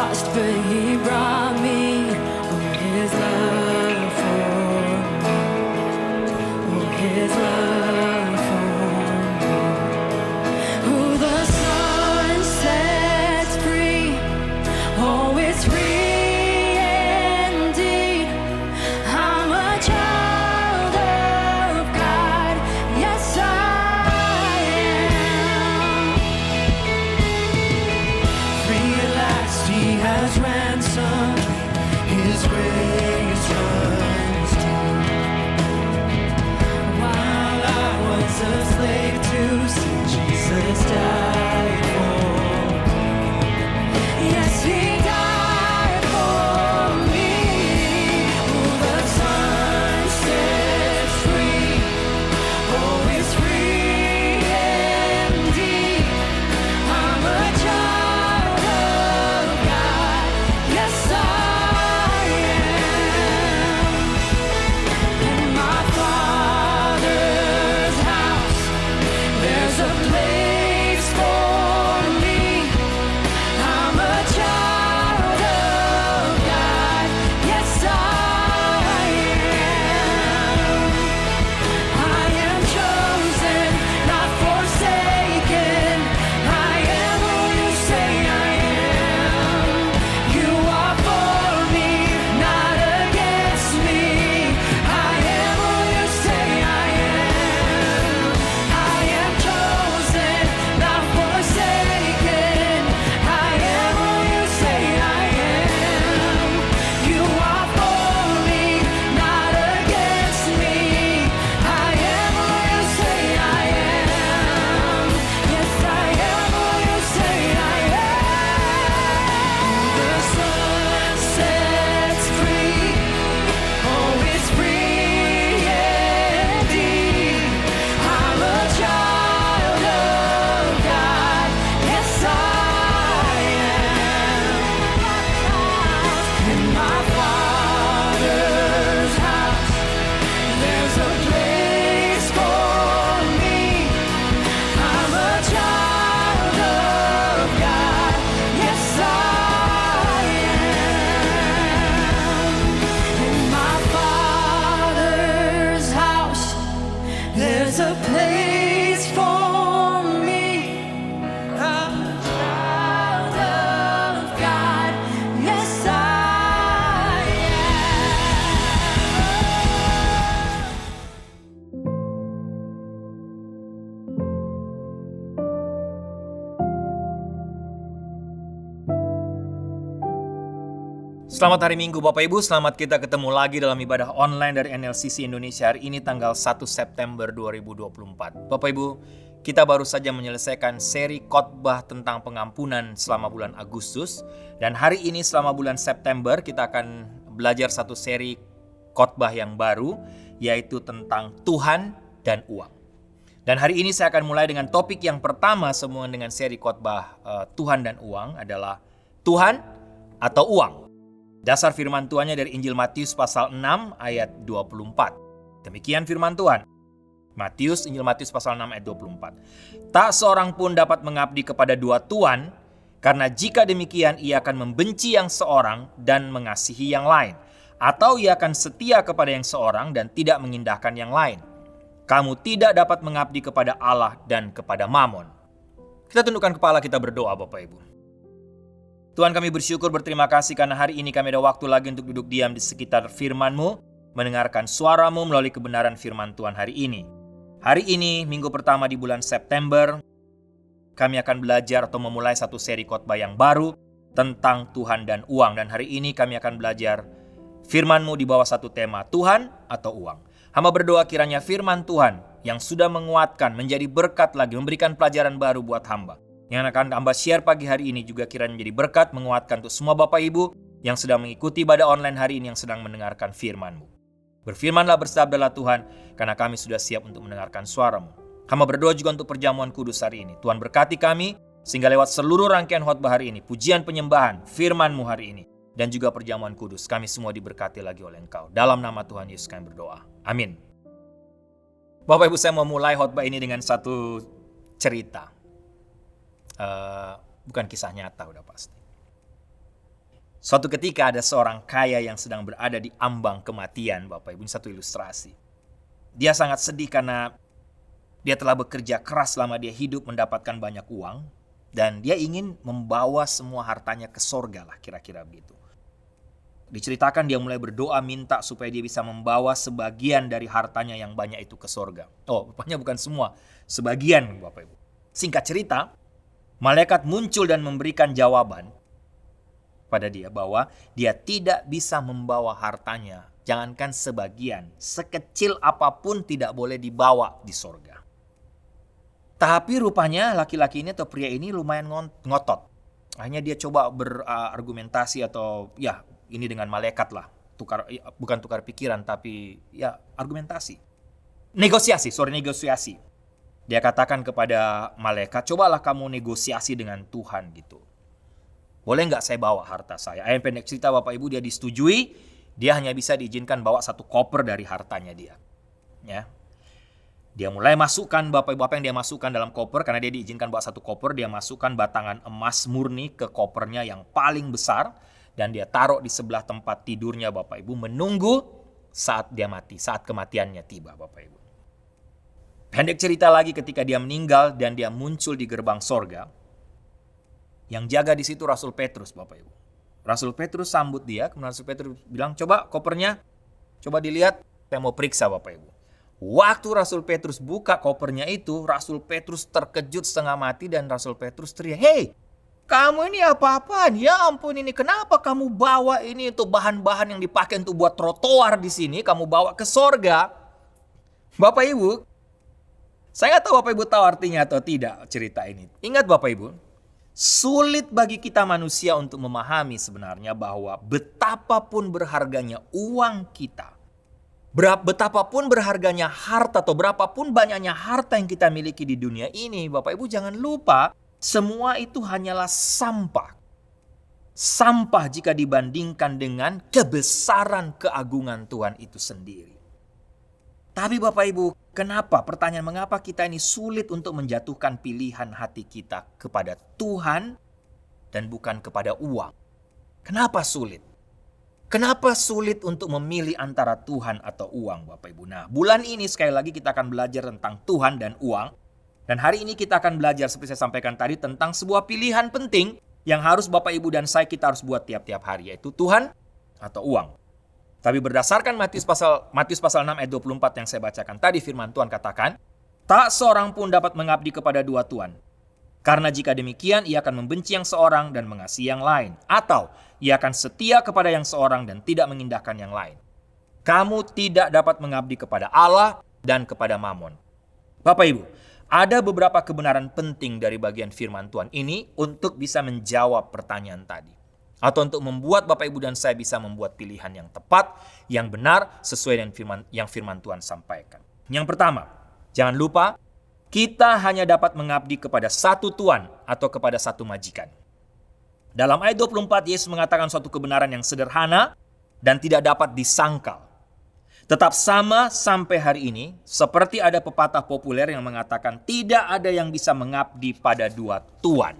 lost, but He brought me. Oh, His love for me. Oh, His love for me. Who the sun sets free. Oh, it's free indeed. I'm a child of God. Yes, I am. Free at last, He has ransomed. His grace runs deep. While I was a slave to sin, Jesus died for me. Yes, He died for me. Who the Son sets free. Oh, it's free indeed. I'm a child of God. Yes, I am. In my Father's house, there's a place for me. I'm a child of God. Yes, I am. I am chosen, not forsaken. I am who you say I am. You are for me, not against me. I am who you say I am. I am chosen, not forsaken. I am who you say I am. You are for me, not against me. I am who you say I am. Yes, I am who you say I am. The sun sets free. Oh, it's free indeed. I'm a child of God. Yes, I am. In my Father's house, there's a place for me. I'm a child of God. Yes, I am. In my Father's house, there's a place for me. I'm a child of God. Yes, I am. Selamat hari Minggu Bapak Ibu, selamat kita ketemu lagi dalam ibadah online dari NLCC Indonesia hari ini tanggal 1 September 2024. Bapak Ibu, kita baru saja menyelesaikan seri khotbah tentang pengampunan selama bulan Agustus. Dan hari ini selama bulan September kita akan belajar satu seri khotbah yang baru, yaitu tentang Tuhan dan uang. Dan hari ini saya akan mulai dengan topik yang pertama semua dengan seri khotbah Tuhan dan uang adalah Tuhan atau uang. Dasar firman Tuhannya dari Injil Matius pasal 6 ayat 24. Demikian firman Tuhan. Injil Matius pasal 6 ayat 24. Tak seorang pun dapat mengabdi kepada dua tuan, karena jika demikian ia akan membenci yang seorang dan mengasihi yang lain. Atau ia akan setia kepada yang seorang dan tidak mengindahkan yang lain. Kamu tidak dapat mengabdi kepada Allah dan kepada Mamon. Kita tundukkan kepala, kita berdoa Bapak Ibu. Tuhan, kami bersyukur, berterima kasih karena hari ini kami ada waktu lagi untuk duduk diam di sekitar firman-Mu, mendengarkan suara-Mu melalui kebenaran firman Tuhan hari ini. Hari ini, minggu pertama di bulan September, kami akan belajar atau memulai satu seri khotbah yang baru tentang Tuhan dan uang. Dan hari ini kami akan belajar firman-Mu di bawah satu tema, Tuhan atau uang. Hamba berdoa kiranya firman Tuhan yang sudah menguatkan, menjadi berkat lagi, memberikan pelajaran baru buat hamba. Yang akan hamba share pagi hari ini juga kiranya menjadi berkat, menguatkan untuk semua Bapak Ibu yang sedang mengikuti ibadah online hari ini, yang sedang mendengarkan firman-Mu. Berfirmanlah, bersabdalah Tuhan, karena kami sudah siap untuk mendengarkan suara-Mu. Hamba berdoa juga untuk perjamuan kudus hari ini. Tuhan berkati kami, sehingga lewat seluruh rangkaian khotbah hari ini, pujian penyembahan, firman-Mu hari ini, dan juga perjamuan kudus, kami semua diberkati lagi oleh Engkau. Dalam nama Tuhan Yesus kami berdoa. Amin. Bapak Ibu, saya mau mulai khotbah ini dengan satu cerita. Bukan kisah nyata, udah pasti. Suatu ketika ada seorang kaya yang sedang berada di ambang kematian, Bapak Ibu. Ini satu ilustrasi. Dia sangat sedih karena dia telah bekerja keras selama dia hidup mendapatkan banyak uang. Dan dia ingin membawa semua hartanya ke sorga lah, kira-kira begitu. Diceritakan dia mulai berdoa minta supaya dia bisa membawa sebagian dari hartanya yang banyak itu ke sorga. Oh, rupanya bukan semua, sebagian, Bapak Ibu. Singkat cerita, malaikat muncul dan memberikan jawaban pada dia bahwa dia tidak bisa membawa hartanya. Jangankan sebagian, sekecil apapun tidak boleh dibawa di sorga. Tapi rupanya laki-laki ini atau pria ini lumayan ngotot. Akhirnya dia coba berargumentasi atau ya ini dengan malaikat lah. Bukan tukar pikiran tapi ya argumentasi. Negosiasi. Dia katakan kepada malaikat, cobalah kamu negosiasi dengan Tuhan gitu. Boleh nggak saya bawa harta saya? Ayat pendek cerita Bapak Ibu, dia disetujui. Dia hanya bisa diizinkan bawa satu koper dari hartanya dia. Ya. Dia mulai masukkan Bapak Ibu apa yang dia masukkan dalam koper. Karena dia diizinkan bawa satu koper. Dia masukkan batangan emas murni ke kopernya yang paling besar. Dan dia taruh di sebelah tempat tidurnya Bapak Ibu. Menunggu saat dia mati. Saat kematiannya tiba Bapak Ibu. Pendek cerita lagi ketika dia meninggal dan dia muncul di gerbang sorga. Yang jaga di situ Rasul Petrus, Bapak Ibu. Rasul Petrus sambut dia, kemudian Rasul Petrus bilang, coba kopernya, coba dilihat, saya mau periksa Bapak Ibu. Waktu Rasul Petrus buka kopernya itu, Rasul Petrus terkejut setengah mati dan Rasul Petrus teriak, "Hei, kamu ini apa-apaan? Ya ampun ini, kenapa kamu bawa ini untuk bahan-bahan yang dipakai untuk buat trotoar di sini, kamu bawa ke sorga?" Bapak Ibu, saya nggak tahu Bapak Ibu tahu artinya atau tidak cerita ini. Ingat Bapak Ibu, sulit bagi kita manusia untuk memahami sebenarnya bahwa betapapun berharganya uang kita, betapapun berharganya harta atau berapapun banyaknya harta yang kita miliki di dunia ini, Bapak Ibu jangan lupa semua itu hanyalah sampah. Sampah jika dibandingkan dengan kebesaran keagungan Tuhan itu sendiri. Tapi Bapak Ibu, kenapa? Pertanyaan mengapa kita ini sulit untuk menjatuhkan pilihan hati kita kepada Tuhan dan bukan kepada uang? Kenapa sulit? Kenapa sulit untuk memilih antara Tuhan atau uang Bapak Ibu? Nah, bulan ini sekali lagi kita akan belajar tentang Tuhan dan uang. Dan hari ini kita akan belajar seperti saya sampaikan tadi tentang sebuah pilihan penting yang harus Bapak Ibu dan saya kita harus buat tiap-tiap hari, yaitu Tuhan atau uang. Tapi berdasarkan Matius pasal 6 ayat 24 yang saya bacakan tadi, firman Tuhan katakan, tak seorang pun dapat mengabdi kepada dua tuan. Karena jika demikian, ia akan membenci yang seorang dan mengasihi yang lain. Atau ia akan setia kepada yang seorang dan tidak mengindahkan yang lain. Kamu tidak dapat mengabdi kepada Allah dan kepada Mamon. Bapak Ibu, ada beberapa kebenaran penting dari bagian firman Tuhan ini untuk bisa menjawab pertanyaan tadi. Atau untuk membuat Bapak Ibu dan saya bisa membuat pilihan yang tepat, yang benar, sesuai dengan firman Tuhan sampaikan. Yang pertama, jangan lupa, kita hanya dapat mengabdi kepada satu Tuhan atau kepada satu majikan. Dalam ayat 24, Yesus mengatakan suatu kebenaran yang sederhana dan tidak dapat disangkal. Tetap sama sampai hari ini, seperti ada pepatah populer yang mengatakan tidak ada yang bisa mengabdi pada dua tuan.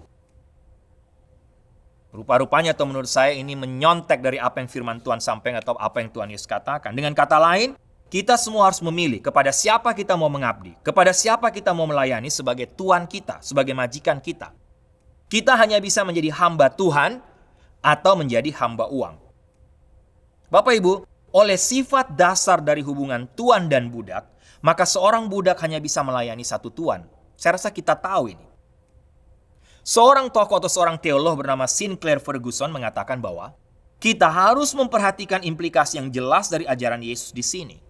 Rupa-rupanya atau menurut saya ini menyontek dari apa yang firman Tuhan sampaikan atau apa yang Tuhan Yesus katakan. Dengan kata lain, kita semua harus memilih kepada siapa kita mau mengabdi, kepada siapa kita mau melayani sebagai Tuhan kita, sebagai majikan kita. Kita hanya bisa menjadi hamba Tuhan atau menjadi hamba uang. Bapak Ibu, oleh sifat dasar dari hubungan tuan dan budak, maka seorang budak hanya bisa melayani satu tuan. Saya rasa kita tahu ini. Seorang tokoh atau seorang teolog bernama Sinclair Ferguson mengatakan bahwa kita harus memperhatikan implikasi yang jelas dari ajaran Yesus di sini.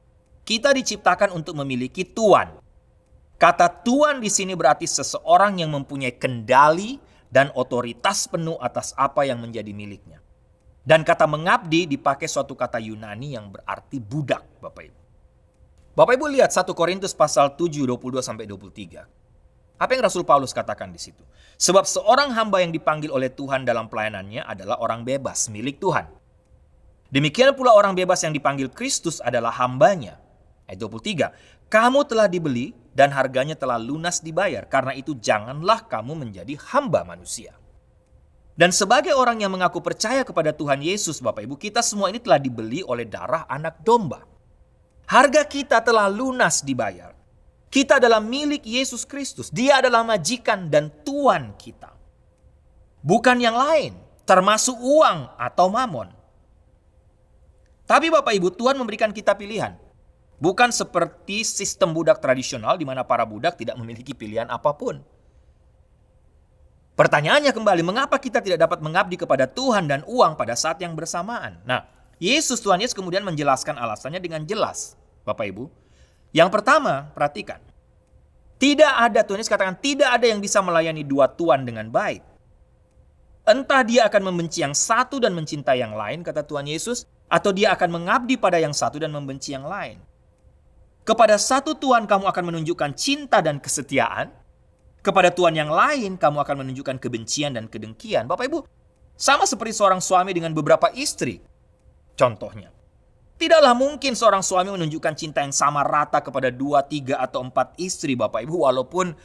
Kita diciptakan untuk memiliki tuan. Kata tuan di sini berarti seseorang yang mempunyai kendali dan otoritas penuh atas apa yang menjadi miliknya. Dan kata mengabdi dipakai suatu kata Yunani yang berarti budak, Bapak Ibu. Bapak Ibu lihat 1 Korintus pasal 7, 22-23. Apa yang Rasul Paulus katakan di situ? Sebab seorang hamba yang dipanggil oleh Tuhan dalam pelayanannya adalah orang bebas, milik Tuhan. Demikian pula orang bebas yang dipanggil Kristus adalah hambanya. Ayat 23, kamu telah dibeli dan harganya telah lunas dibayar. Karena itu janganlah kamu menjadi hamba manusia. Dan sebagai orang yang mengaku percaya kepada Tuhan Yesus, Bapak Ibu, kita semua ini telah dibeli oleh darah anak domba. Harga kita telah lunas dibayar. Kita adalah milik Yesus Kristus. Dia adalah majikan dan tuan kita. Bukan yang lain, termasuk uang atau mamon. Tapi Bapak Ibu, Tuhan memberikan kita pilihan. Bukan seperti sistem budak tradisional di mana para budak tidak memiliki pilihan apapun. Pertanyaannya kembali, mengapa kita tidak dapat mengabdi kepada Tuhan dan uang pada saat yang bersamaan? Nah, Tuhan Yesus kemudian menjelaskan alasannya dengan jelas, Bapak Ibu. Yang pertama, perhatikan. Tuhan Yesus katakan, tidak ada yang bisa melayani dua tuan dengan baik. Entah dia akan membenci yang satu dan mencintai yang lain, kata Tuhan Yesus, atau dia akan mengabdi pada yang satu dan membenci yang lain. Kepada satu Tuhan kamu akan menunjukkan cinta dan kesetiaan. Kepada Tuhan yang lain, kamu akan menunjukkan kebencian dan kedengkian. Bapak Ibu, sama seperti seorang suami dengan beberapa istri. Contohnya, tidaklah mungkin seorang suami menunjukkan cinta yang sama rata kepada 2, 3, atau 4 istri, Bapak Ibu. Walaupun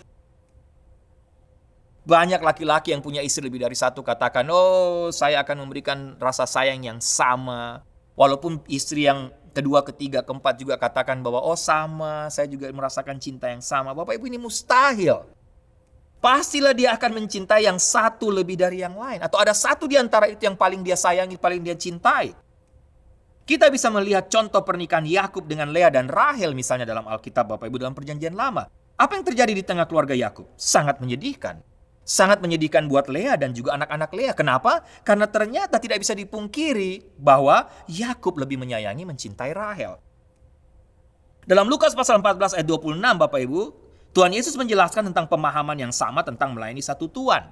banyak laki-laki yang punya istri lebih dari satu katakan, oh saya akan memberikan rasa sayang yang sama. Walaupun istri yang kedua, ketiga, keempat juga katakan bahwa oh sama, saya juga merasakan cinta yang sama. Bapak Ibu, ini mustahil. Pastilah dia akan mencintai yang satu lebih dari yang lain. Atau ada satu di antara itu yang paling dia sayangi, paling dia cintai. Kita bisa melihat contoh pernikahan Yakub dengan Lea dan Rahel misalnya dalam Alkitab, Bapak Ibu, dalam Perjanjian Lama. Apa yang terjadi di tengah keluarga Yakub? Sangat menyedihkan. Sangat menyedihkan buat Lea dan juga anak-anak Lea. Kenapa? Karena ternyata tidak bisa dipungkiri bahwa Yakub lebih menyayangi, mencintai Rahel. Dalam Lukas pasal 14 ayat 26, Bapak Ibu, Tuhan Yesus menjelaskan tentang pemahaman yang sama tentang melayani satu Tuhan.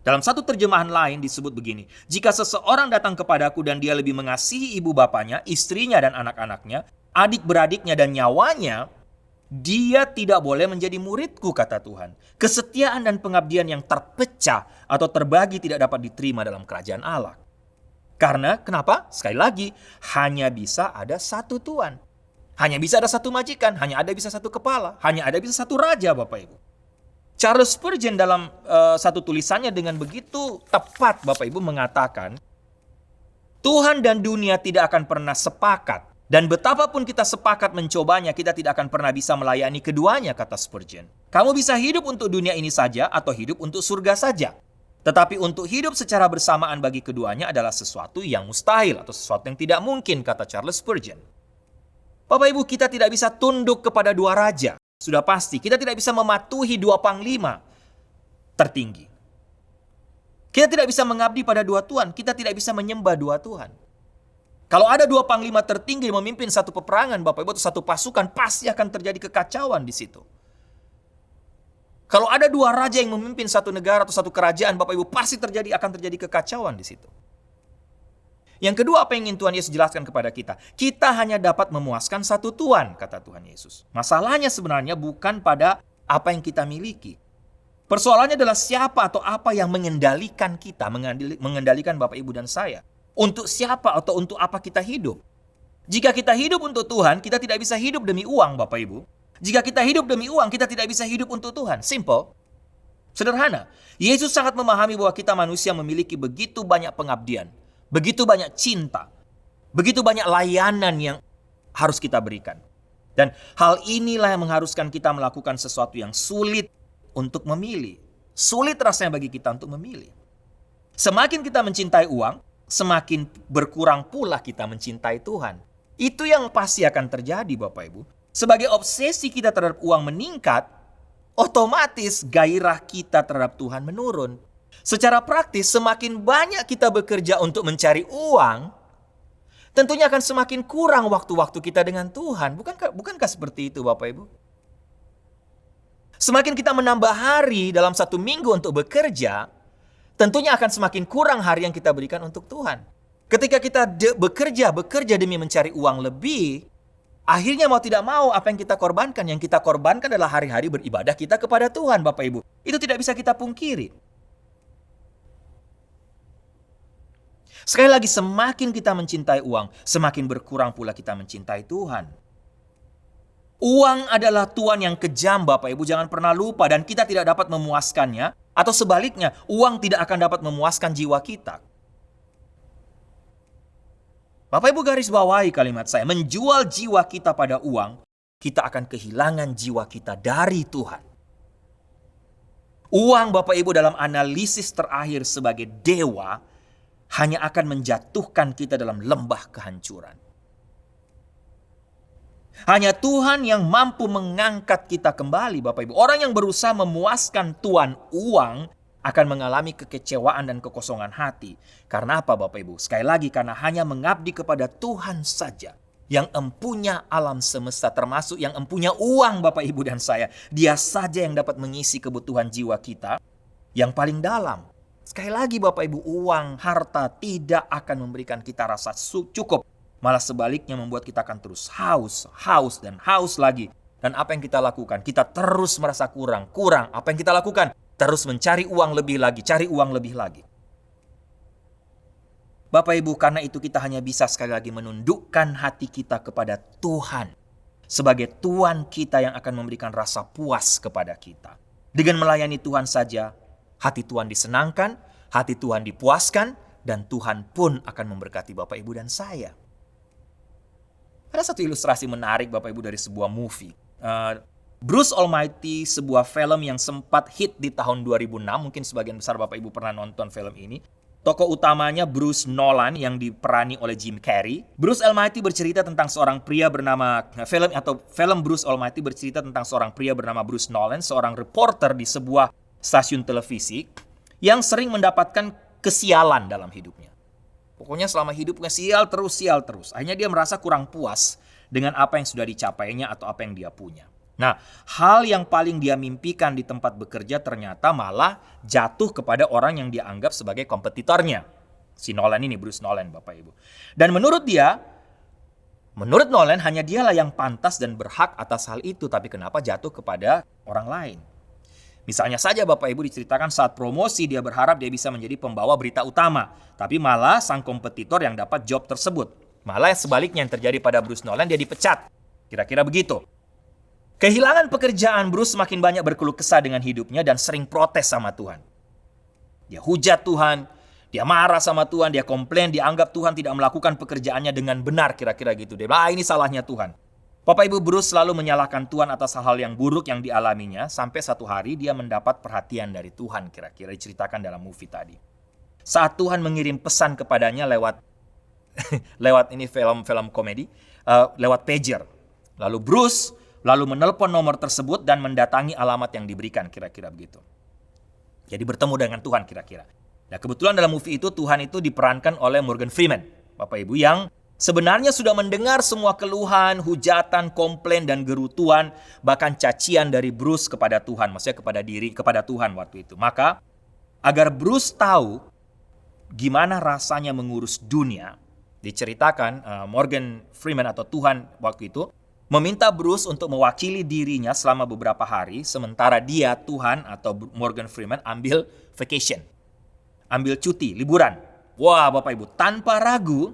Dalam satu terjemahan lain disebut begini, jika seseorang datang kepadaku dan dia lebih mengasihi ibu bapanya, istrinya dan anak-anaknya, adik-beradiknya dan nyawanya, dia tidak boleh menjadi muridku, kata Tuhan. Kesetiaan dan pengabdian yang terpecah atau terbagi tidak dapat diterima dalam kerajaan Allah. Karena, kenapa? Sekali lagi, hanya bisa ada satu Tuhan. Hanya bisa ada satu majikan, hanya ada bisa satu kepala, hanya ada bisa satu raja, Bapak Ibu. Charles Spurgeon dalam satu tulisannya dengan begitu tepat, Bapak Ibu, mengatakan, Tuhan dan dunia tidak akan pernah sepakat. Dan betapapun kita sepakat mencobanya, kita tidak akan pernah bisa melayani keduanya, kata Spurgeon. Kamu bisa hidup untuk dunia ini saja atau hidup untuk surga saja. Tetapi untuk hidup secara bersamaan bagi keduanya adalah sesuatu yang mustahil atau sesuatu yang tidak mungkin, kata Charles Spurgeon. Bapak Ibu, kita tidak bisa tunduk kepada dua raja. Sudah pasti, kita tidak bisa mematuhi dua panglima tertinggi. Kita tidak bisa mengabdi pada dua Tuhan. Kita tidak bisa menyembah dua Tuhan. Kalau ada dua panglima tertinggi memimpin satu peperangan, Bapak Ibu, atau satu pasukan, pasti akan terjadi kekacauan di situ. Kalau ada dua raja yang memimpin satu negara atau satu kerajaan, Bapak Ibu, pasti akan terjadi kekacauan di situ. Yang kedua, apa yang ingin Tuhan Yesus jelaskan kepada kita? Kita hanya dapat memuaskan satu Tuhan, kata Tuhan Yesus. Masalahnya sebenarnya bukan pada apa yang kita miliki. Persoalannya adalah siapa atau apa yang mengendalikan kita, mengendalikan Bapak, Ibu, dan saya. Untuk siapa atau untuk apa kita hidup. Jika kita hidup untuk Tuhan, kita tidak bisa hidup demi uang, Bapak Ibu. Jika kita hidup demi uang, kita tidak bisa hidup untuk Tuhan. Simple. Sederhana. Yesus sangat memahami bahwa kita manusia memiliki begitu banyak pengabdian. Begitu banyak cinta, begitu banyak layanan yang harus kita berikan. Dan hal inilah yang mengharuskan kita melakukan sesuatu yang sulit untuk memilih. Sulit rasanya bagi kita untuk memilih. Semakin kita mencintai uang, semakin berkurang pula kita mencintai Tuhan. Itu yang pasti akan terjadi, Bapak Ibu. Sebagai obsesi kita terhadap uang meningkat, otomatis gairah kita terhadap Tuhan menurun. Secara praktis, semakin banyak kita bekerja untuk mencari uang, tentunya akan semakin kurang waktu-waktu kita dengan Tuhan. Bukankah seperti itu, Bapak Ibu? Semakin kita menambah hari dalam satu minggu untuk bekerja, tentunya akan semakin kurang hari yang kita berikan untuk Tuhan. Ketika kita bekerja demi mencari uang lebih, akhirnya mau tidak mau apa yang kita korbankan? Yang kita korbankan adalah hari-hari beribadah kita kepada Tuhan, Bapak Ibu. Itu tidak bisa kita pungkiri. Sekali lagi, semakin kita mencintai uang, semakin berkurang pula kita mencintai Tuhan. Uang adalah tuan yang kejam, Bapak Ibu, jangan pernah lupa. Dan kita tidak dapat memuaskannya Atau sebaliknya, uang tidak akan dapat memuaskan jiwa kita. Bapak Ibu garis bawahi kalimat saya, menjual jiwa kita pada uang, kita akan kehilangan jiwa kita dari Tuhan. Uang Bapak Ibu dalam analisis terakhir sebagai dewa, hanya akan menjatuhkan kita dalam lembah kehancuran. Hanya Tuhan yang mampu mengangkat kita kembali Bapak Ibu. Orang yang berusaha memuaskan tuan uang akan mengalami kekecewaan dan kekosongan hati. Karena apa Bapak Ibu? Sekali lagi, karena hanya mengabdi kepada Tuhan saja yang empunya alam semesta, termasuk yang empunya uang Bapak Ibu dan saya. Dia saja yang dapat mengisi kebutuhan jiwa kita yang paling dalam. Sekali lagi Bapak Ibu, uang, harta tidak akan memberikan kita rasa cukup. Malah sebaliknya membuat kita akan terus haus dan haus lagi. Dan apa yang kita lakukan? Kita terus merasa kurang. Apa yang kita lakukan? Terus mencari uang lebih lagi, cari uang lebih lagi. Bapak Ibu, karena itu kita hanya bisa sekali lagi menundukkan hati kita kepada Tuhan. Sebagai Tuhan kita yang akan memberikan rasa puas kepada kita. Dengan melayani Tuhan saja, hati Tuhan disenangkan, hati Tuhan dipuaskan, dan Tuhan pun akan memberkati Bapak Ibu dan saya. Ada satu ilustrasi menarik Bapak Ibu dari sebuah movie. Bruce Almighty, sebuah film yang sempat hit di tahun 2006. Mungkin sebagian besar Bapak Ibu pernah nonton film ini. Tokoh utamanya Bruce Nolan yang diperani oleh Jim Carrey. Bruce Almighty bercerita tentang seorang pria bernama film Bruce Almighty bercerita tentang seorang pria bernama Bruce Nolan, seorang reporter di sebuah stasiun televisi yang sering mendapatkan kesialan dalam hidupnya. Pokoknya selama hidupnya sial terus. Akhirnya dia merasa kurang puas dengan apa yang sudah dicapainya atau apa yang dia punya. Nah, hal yang paling dia mimpikan di tempat bekerja ternyata malah jatuh kepada orang yang dia anggap sebagai kompetitornya. Si Nolan ini, Bruce Nolan Bapak Ibu. Dan menurut Nolan hanya dialah yang pantas dan berhak atas hal itu. Tapi kenapa jatuh kepada orang lain? Misalnya saja Bapak Ibu diceritakan saat promosi dia berharap dia bisa menjadi pembawa berita utama. Tapi malah sang kompetitor yang dapat job tersebut. Malah sebaliknya yang terjadi pada Bruce Nolan, dia dipecat. Kira-kira begitu. Kehilangan pekerjaan, Bruce semakin banyak berkeluh kesah dengan hidupnya dan sering protes sama Tuhan. Dia hujat Tuhan, dia marah sama Tuhan, dia komplain, dia anggap Tuhan tidak melakukan pekerjaannya dengan benar, kira-kira gitu. Dia bilang, ini salahnya Tuhan. Bapak Ibu, Bruce selalu menyalahkan Tuhan atas hal-hal yang buruk yang dialaminya, sampai satu hari dia mendapat perhatian dari Tuhan, kira-kira diceritakan dalam movie tadi. Saat Tuhan mengirim pesan kepadanya lewat ini film komedi, lewat pager. Lalu Bruce menelpon nomor tersebut dan mendatangi alamat yang diberikan, kira-kira begitu. Jadi bertemu dengan Tuhan kira-kira. Nah, kebetulan dalam movie itu Tuhan itu diperankan oleh Morgan Freeman, Bapak Ibu, yang sebenarnya sudah mendengar semua keluhan, hujatan, komplain dan gerutuan, bahkan cacian dari Bruce kepada Tuhan, maksudnya kepada Tuhan waktu itu. Maka agar Bruce tahu gimana rasanya mengurus dunia, diceritakan Morgan Freeman atau Tuhan waktu itu meminta Bruce untuk mewakili dirinya selama beberapa hari, sementara dia, Tuhan atau Morgan Freeman, ambil vacation. Ambil cuti, liburan. Wah Bapak Ibu, tanpa ragu,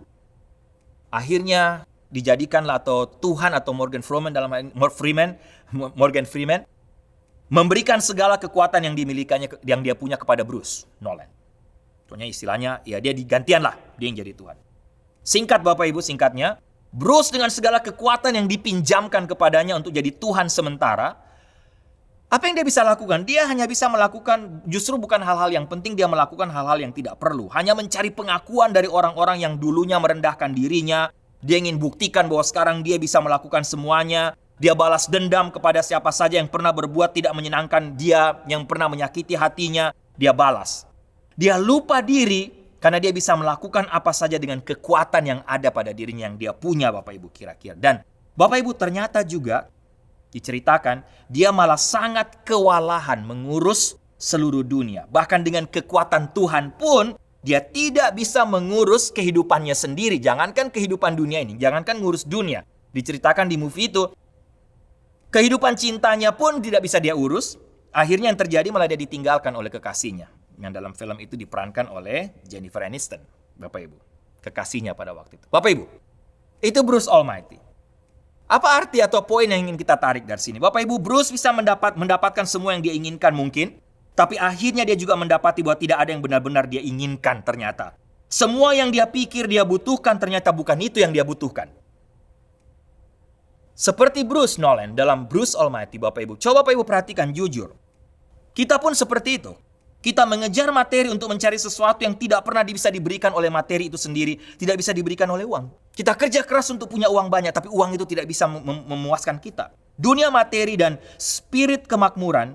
akhirnya dijadikanlah atau Tuhan atau Morgan Freeman memberikan segala kekuatan yang dimilikannya, yang dia punya kepada Bruce Nolan. Contohnya istilahnya, ya dia digantian lah, dia yang jadi Tuhan. Singkat Bapak Ibu, singkatnya, Bruce dengan segala kekuatan yang dipinjamkan kepadanya untuk jadi Tuhan sementara, apa yang dia bisa lakukan? Dia hanya bisa melakukan, justru bukan hal-hal yang penting, dia melakukan hal-hal yang tidak perlu. Hanya mencari pengakuan dari orang-orang yang dulunya merendahkan dirinya. Dia ingin buktikan bahwa sekarang dia bisa melakukan semuanya. Dia balas dendam kepada siapa saja yang pernah berbuat tidak menyenangkan dia, yang pernah menyakiti hatinya, dia balas. Dia lupa diri, karena dia bisa melakukan apa saja dengan kekuatan yang ada pada dirinya yang dia punya Bapak Ibu kira-kira. Dan Bapak Ibu ternyata juga diceritakan dia malah sangat kewalahan mengurus seluruh dunia. Bahkan dengan kekuatan Tuhan pun dia tidak bisa mengurus kehidupannya sendiri. Jangankan kehidupan dunia ini, jangankan ngurus dunia. Diceritakan di movie itu, kehidupan cintanya pun tidak bisa dia urus. Akhirnya yang terjadi malah dia ditinggalkan oleh kekasihnya. Yang dalam film itu diperankan oleh Jennifer Aniston, Bapak Ibu. Kekasihnya pada waktu itu. Bapak Ibu, itu Bruce Almighty. Apa arti atau poin yang ingin kita tarik dari sini? Bapak Ibu, Bruce bisa mendapatkan semua yang dia inginkan mungkin. Tapi akhirnya dia juga mendapati bahwa tidak ada yang benar-benar dia inginkan ternyata. Semua yang dia pikir dia butuhkan ternyata bukan itu yang dia butuhkan. Seperti Bruce Nolan dalam Bruce Almighty, Bapak Ibu. Coba Bapak Ibu perhatikan jujur. Kita pun seperti itu. Kita mengejar materi untuk mencari sesuatu yang tidak pernah bisa diberikan oleh materi itu sendiri. Tidak bisa diberikan oleh uang. Kita kerja keras untuk punya uang banyak, tapi uang itu tidak bisa memuaskan kita. Dunia materi dan spirit kemakmuran,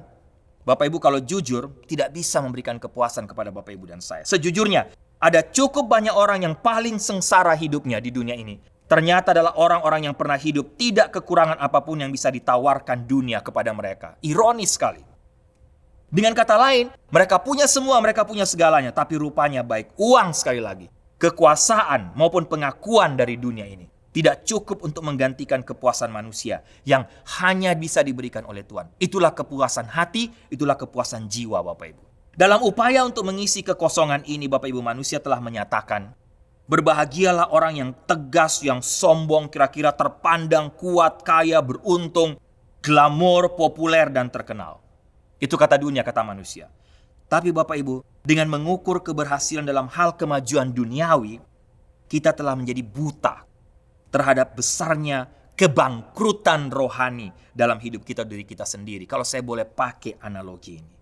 Bapak Ibu kalau jujur, tidak bisa memberikan kepuasan kepada Bapak Ibu dan saya. Sejujurnya, ada cukup banyak orang yang paling sengsara hidupnya di dunia ini. Ternyata adalah orang-orang yang pernah hidup tidak kekurangan apapun yang bisa ditawarkan dunia kepada mereka. Ironis sekali. Dengan kata lain, mereka punya semua, mereka punya segalanya. Tapi rupanya baik uang sekali lagi, kekuasaan maupun pengakuan dari dunia ini tidak cukup untuk menggantikan kepuasan manusia yang hanya bisa diberikan oleh Tuhan. Itulah kepuasan hati, itulah kepuasan jiwa Bapak Ibu. Dalam upaya untuk mengisi kekosongan ini Bapak Ibu, manusia telah menyatakan, berbahagialah orang yang tegas, yang sombong, kira-kira terpandang, kuat, kaya, beruntung, glamor, populer, dan terkenal. Itu kata dunia, kata manusia. Tapi Bapak Ibu, dengan mengukur keberhasilan dalam hal kemajuan duniawi, kita telah menjadi buta terhadap besarnya kebangkrutan rohani dalam hidup kita, diri kita sendiri. Kalau saya boleh pakai analogi ini.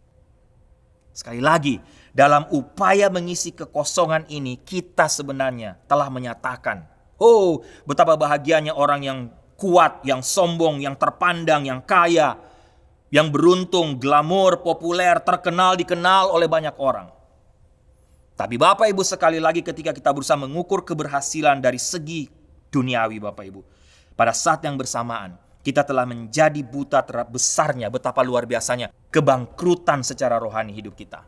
Sekali lagi, dalam upaya mengisi kekosongan ini, kita sebenarnya telah menyatakan, oh, betapa bahagianya orang yang kuat, yang sombong, yang terpandang, yang kaya, yang beruntung, glamor, populer, terkenal, dikenal oleh banyak orang. Tapi Bapak Ibu, sekali lagi ketika kita berusaha mengukur keberhasilan dari segi duniawi Bapak Ibu, pada saat yang bersamaan, kita telah menjadi buta terhadap besarnya, betapa luar biasanya kebangkrutan secara rohani hidup kita.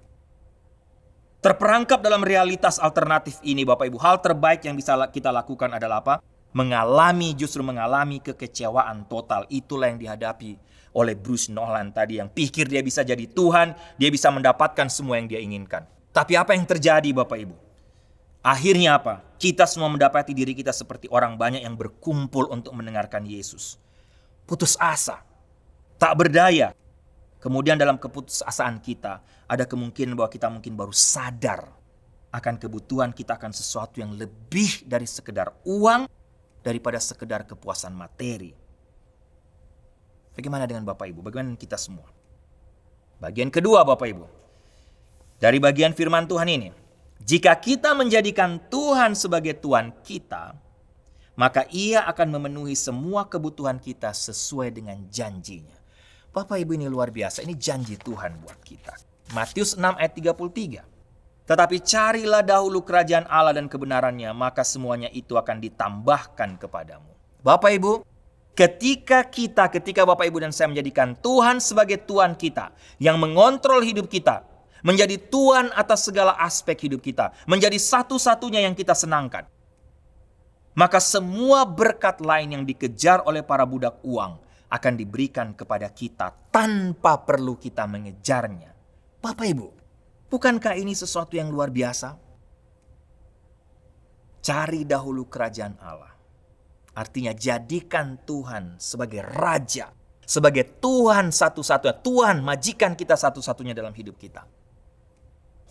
Terperangkap dalam realitas alternatif ini Bapak Ibu, hal terbaik yang bisa kita lakukan adalah apa? Justru mengalami kekecewaan total. Itulah yang dihadapi oleh Bruce Nolan tadi, yang pikir dia bisa jadi Tuhan, dia bisa mendapatkan semua yang dia inginkan. Tapi apa yang terjadi Bapak Ibu? Akhirnya apa? Kita semua mendapati diri kita seperti orang banyak yang berkumpul untuk mendengarkan Yesus. Putus asa, tak berdaya. Kemudian dalam keputusasaan kita, ada kemungkinan bahwa kita mungkin baru sadar akan kebutuhan kita akan sesuatu yang lebih dari sekedar uang, daripada sekedar kepuasan materi. Bagaimana dengan Bapak Ibu? Bagaimana kita semua? Bagian kedua Bapak Ibu, dari bagian firman Tuhan ini, jika kita menjadikan Tuhan sebagai Tuhan kita, maka Ia akan memenuhi semua kebutuhan kita sesuai dengan janjinya. Bapak Ibu, ini luar biasa. Ini janji Tuhan buat kita. Matius 6 ayat 33. Tetapi carilah dahulu kerajaan Allah dan kebenarannya, maka semuanya itu akan ditambahkan kepadamu. Bapak Ibu, ketika Bapak Ibu dan saya menjadikan Tuhan sebagai Tuhan kita, yang mengontrol hidup kita, menjadi Tuhan atas segala aspek hidup kita, menjadi satu-satunya yang kita senangkan, maka semua berkat lain yang dikejar oleh para budak uang akan diberikan kepada kita tanpa perlu kita mengejarnya. Bapak Ibu, bukankah ini sesuatu yang luar biasa? Cari dahulu kerajaan Allah. Artinya jadikan Tuhan sebagai Raja, sebagai Tuhan satu-satunya, Tuhan majikan kita satu-satunya dalam hidup kita.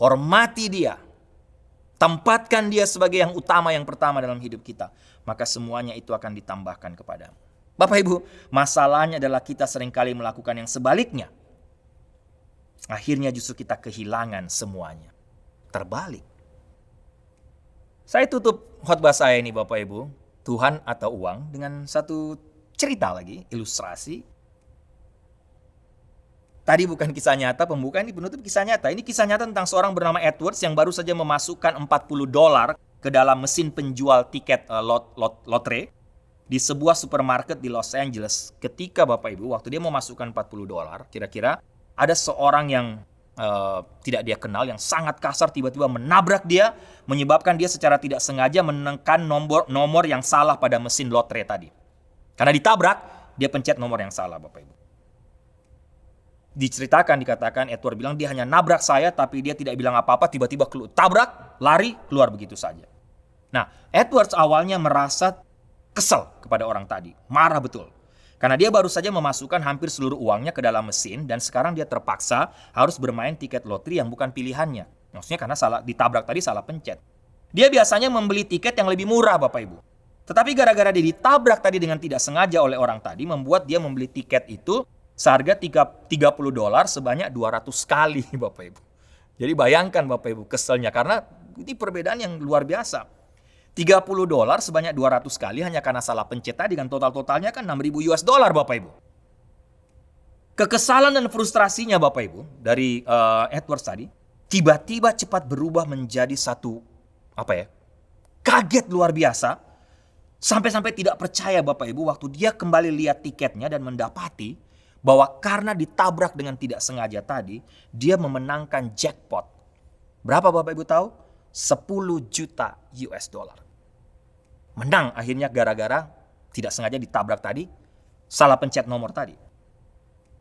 Hormati Dia. Tempatkan Dia sebagai yang utama, yang pertama dalam hidup kita. Maka semuanya itu akan ditambahkan kepadamu. Bapak Ibu, masalahnya adalah kita seringkali melakukan yang sebaliknya. Akhirnya justru kita kehilangan semuanya. Terbalik. Saya tutup khotbah saya ini Bapak Ibu, Tuhan atau uang, dengan satu cerita lagi, ilustrasi. Tadi bukan kisah nyata, pembuka, ini penutup kisah nyata. Ini kisah nyata tentang seorang bernama Edwards yang baru saja memasukkan $40 ke dalam mesin penjual tiket lotre di sebuah supermarket di Los Angeles. Ketika Bapak Ibu, waktu dia memasukkan $40, kira-kira ada seorang yang tidak dia kenal, yang sangat kasar, tiba-tiba menabrak dia, menyebabkan dia secara tidak sengaja menekan nomor yang salah pada mesin lotre tadi. Karena ditabrak, dia pencet nomor yang salah Bapak Ibu. Diceritakan, dikatakan Edward bilang dia hanya nabrak saya, tapi dia tidak bilang apa-apa, tiba-tiba tabrak, lari, keluar begitu saja. Nah, Edwards awalnya merasa kesal kepada orang tadi, marah betul. Karena dia baru saja memasukkan hampir seluruh uangnya ke dalam mesin dan sekarang dia terpaksa harus bermain tiket lotre yang bukan pilihannya. Maksudnya karena ditabrak tadi salah pencet. Dia biasanya membeli tiket yang lebih murah Bapak Ibu. Tetapi gara-gara dia ditabrak tadi dengan tidak sengaja oleh orang tadi, membuat dia membeli tiket itu seharga $30 sebanyak 200 kali Bapak Ibu. Jadi bayangkan Bapak Ibu keselnya karena ini perbedaan yang luar biasa. $30 sebanyak 200 kali hanya karena salah pencet tadi, kan totalnya kan $6.000 Bapak Ibu. Kekesalan dan frustrasinya Bapak Ibu dari Edwards tadi tiba-tiba cepat berubah menjadi satu kaget luar biasa, sampai-sampai tidak percaya Bapak Ibu waktu dia kembali lihat tiketnya dan mendapati bahwa karena ditabrak dengan tidak sengaja tadi, dia memenangkan jackpot. Berapa Bapak Ibu tahu? $10 juta. Menang akhirnya gara-gara tidak sengaja ditabrak tadi, salah pencet nomor tadi.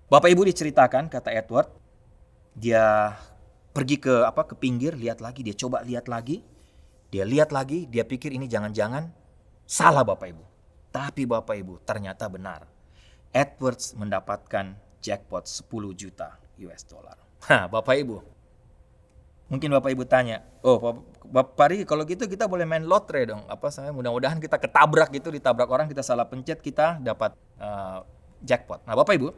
Bapak Ibu diceritakan, kata Edward, dia pergi ke pinggir, lihat lagi, dia coba lihat lagi. Dia lihat lagi, dia pikir ini jangan-jangan salah Bapak Ibu. Tapi Bapak Ibu ternyata benar. Edwards mendapatkan jackpot $10 juta. Bapak Ibu. Mungkin Bapak Ibu tanya, Pak Ri, kalau gitu kita boleh main lotre dong. Mudah-mudahan kita ketabrak gitu, ditabrak orang, kita salah pencet, kita dapat jackpot. Nah Bapak Ibu,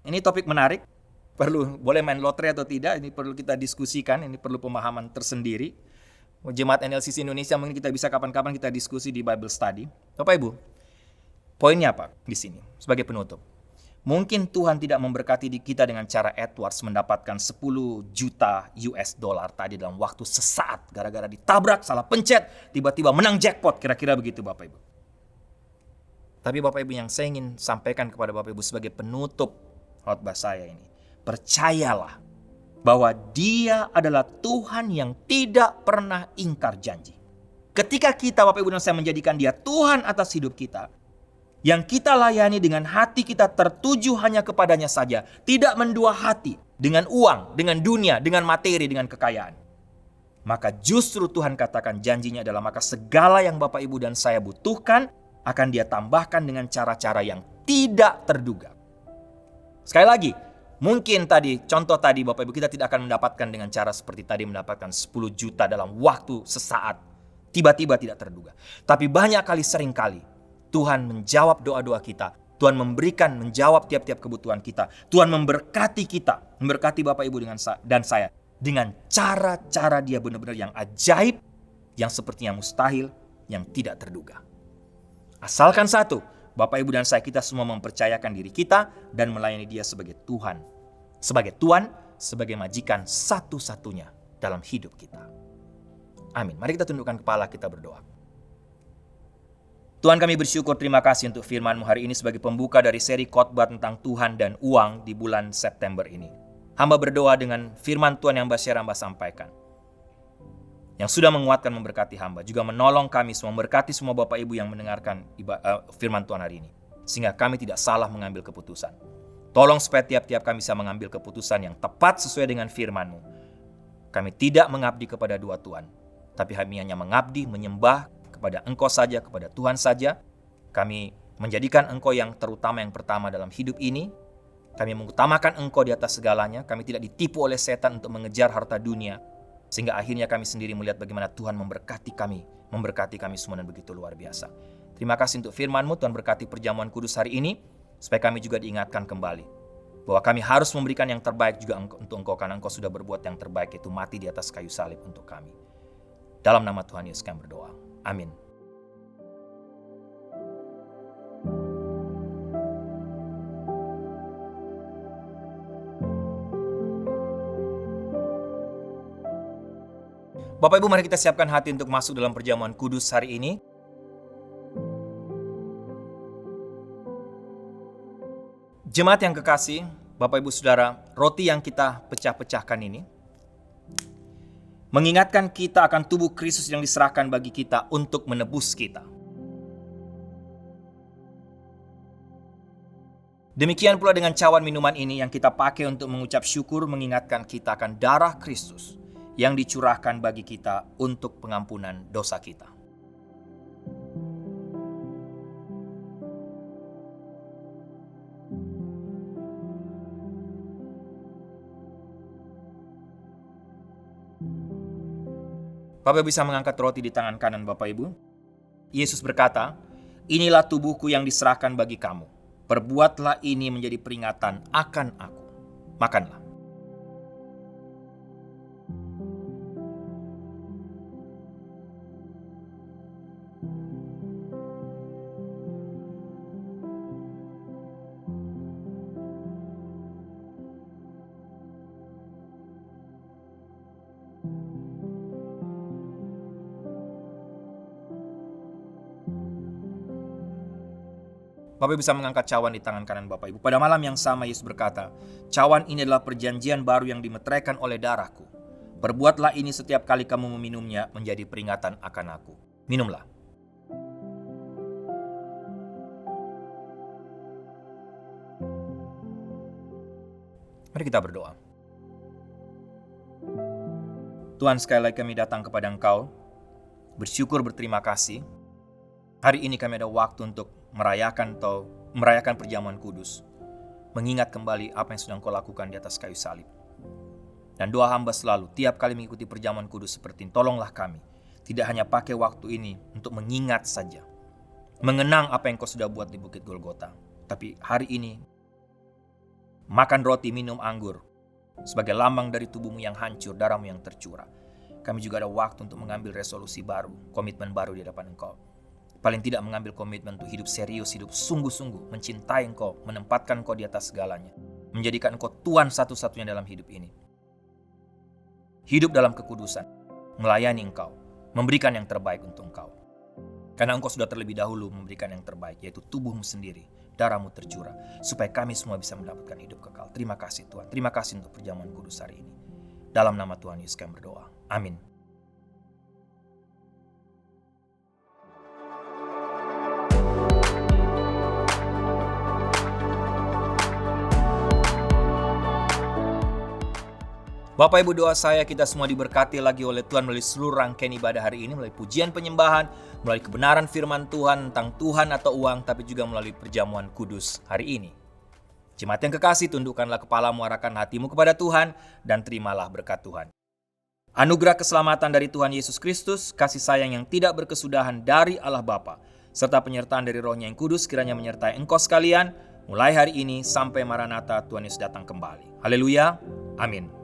ini topik menarik. Boleh main lotre atau tidak, ini perlu kita diskusikan, ini perlu pemahaman tersendiri. Jemaat NLCC Indonesia, mungkin kita bisa kapan-kapan kita diskusi di Bible Study. Bapak Ibu, poinnya apa di sini sebagai penutup? Mungkin Tuhan tidak memberkati kita dengan cara Edwards mendapatkan $10 juta tadi dalam waktu sesaat gara-gara ditabrak, salah pencet, tiba-tiba menang jackpot, kira-kira begitu Bapak Ibu. Tapi Bapak Ibu, yang saya ingin sampaikan kepada Bapak Ibu sebagai penutup khotbah saya ini, percayalah bahwa Dia adalah Tuhan yang tidak pernah ingkar janji. Ketika kita Bapak Ibu dan saya menjadikan Dia Tuhan atas hidup kita, yang kita layani dengan hati kita tertuju hanya kepadanya saja, tidak mendua hati dengan uang, dengan dunia, dengan materi, dengan kekayaan, maka justru Tuhan katakan janjinya adalah maka segala yang Bapak Ibu dan saya butuhkan akan Dia tambahkan dengan cara-cara yang tidak terduga. Sekali lagi, mungkin contoh tadi Bapak Ibu, kita tidak akan mendapatkan dengan cara seperti tadi, mendapatkan 10 juta dalam waktu sesaat, tiba-tiba tidak terduga. Tapi banyak kali, sering kali Tuhan menjawab doa-doa kita. Tuhan menjawab tiap-tiap kebutuhan kita. Tuhan memberkati kita, memberkati Bapak Ibu dan saya dengan cara-cara Dia benar-benar yang ajaib, yang sepertinya mustahil, yang tidak terduga. Asalkan satu, Bapak Ibu dan saya, kita semua mempercayakan diri kita dan melayani Dia sebagai Tuhan, sebagai Tuhan, sebagai majikan satu-satunya dalam hidup kita. Amin. Mari kita tundukkan kepala, kita berdoa. Tuhan, kami bersyukur, terima kasih untuk firman-Mu hari ini sebagai pembuka dari seri khotbah tentang Tuhan dan uang di bulan September ini. Hamba berdoa dengan firman Tuhan yang hamba sampaikan, yang sudah menguatkan, memberkati hamba, juga menolong kami semua, memberkati semua Bapak Ibu yang mendengarkan firman Tuhan hari ini, sehingga kami tidak salah mengambil keputusan. Tolong supaya tiap-tiap kami bisa mengambil keputusan yang tepat sesuai dengan firman-Mu. Kami tidak mengabdi kepada dua Tuhan, tapi kami hanya mengabdi, menyembah kepada Engkau saja, kepada Tuhan saja. Kami menjadikan Engkau yang terutama, yang pertama dalam hidup ini. Kami mengutamakan Engkau di atas segalanya. Kami tidak ditipu oleh setan untuk mengejar harta dunia, sehingga akhirnya kami sendiri melihat bagaimana Tuhan memberkati kami semua dan begitu luar biasa. Terima kasih untuk firman-Mu. Tuhan berkati perjamuan kudus hari ini, supaya kami juga diingatkan kembali bahwa kami harus memberikan yang terbaik juga untuk Engkau, karena Engkau sudah berbuat yang terbaik, yaitu mati di atas kayu salib untuk kami. Dalam nama Tuhan Yesus kami berdoa. Amin. Bapak Ibu, mari kita siapkan hati untuk masuk dalam perjamuan kudus hari ini. Jemaat yang kekasih, Bapak Ibu Saudara, roti yang kita pecah-pecahkan ini mengingatkan kita akan tubuh Kristus yang diserahkan bagi kita untuk menebus kita. Demikian pula dengan cawan minuman ini yang kita pakai untuk mengucap syukur, mengingatkan kita akan darah Kristus yang dicurahkan bagi kita untuk pengampunan dosa kita. Bapak bisa mengangkat roti di tangan kanan Bapak Ibu. Yesus berkata, "Inilah tubuhku yang diserahkan bagi kamu. Perbuatlah ini menjadi peringatan akan aku." Makanlah. Bapak bisa mengangkat cawan di tangan kanan Bapak Ibu. Pada malam yang sama Yesus berkata, "Cawan ini adalah perjanjian baru yang dimeteraikan oleh darahku. Perbuatlah ini setiap kali kamu meminumnya menjadi peringatan akan aku." Minumlah. Mari kita berdoa. Tuhan, sekali lagi kami datang kepada Engkau, bersyukur berterima kasih. Hari ini kami ada waktu untuk merayakan perjamuan kudus, mengingat kembali apa yang sudah Engkau lakukan di atas kayu salib. Dan doa hamba selalu, tiap kali mengikuti perjamuan kudus seperti ini, tolonglah kami, tidak hanya pakai waktu ini untuk mengingat saja, mengenang apa yang Engkau sudah buat di Bukit Golgota, tapi hari ini, makan roti, minum anggur, sebagai lambang dari tubuhmu yang hancur, darahmu yang tercurah. Kami juga ada waktu untuk mengambil resolusi baru, komitmen baru di hadapan Engkau. Paling tidak mengambil komitmen untuk hidup serius, hidup sungguh-sungguh, mencintai Engkau, menempatkan Engkau di atas segalanya, menjadikan Engkau Tuhan satu-satunya dalam hidup ini. Hidup dalam kekudusan, melayani Engkau, memberikan yang terbaik untuk Engkau. Karena Engkau sudah terlebih dahulu memberikan yang terbaik, yaitu tubuhmu sendiri, darahmu tercurah, supaya kami semua bisa mendapatkan hidup kekal. Terima kasih Tuhan, terima kasih untuk perjamuan kudus hari ini. Dalam nama Tuhan Yesus kami berdoa. Amin. Bapak Ibu, doa saya kita semua diberkati lagi oleh Tuhan melalui seluruh rangkaian ibadah hari ini, melalui pujian penyembahan, melalui kebenaran firman Tuhan tentang Tuhan atau uang, tapi juga melalui perjamuan kudus hari ini. Jemaat yang kekasih, tundukkanlah kepalamu, arahkan hatimu kepada Tuhan, dan terimalah berkat Tuhan. Anugerah keselamatan dari Tuhan Yesus Kristus, kasih sayang yang tidak berkesudahan dari Allah Bapa, serta penyertaan dari Roh-Nya yang kudus kiranya menyertai engkau sekalian, mulai hari ini sampai Maranatha Tuhan Yesus datang kembali. Haleluya, amin.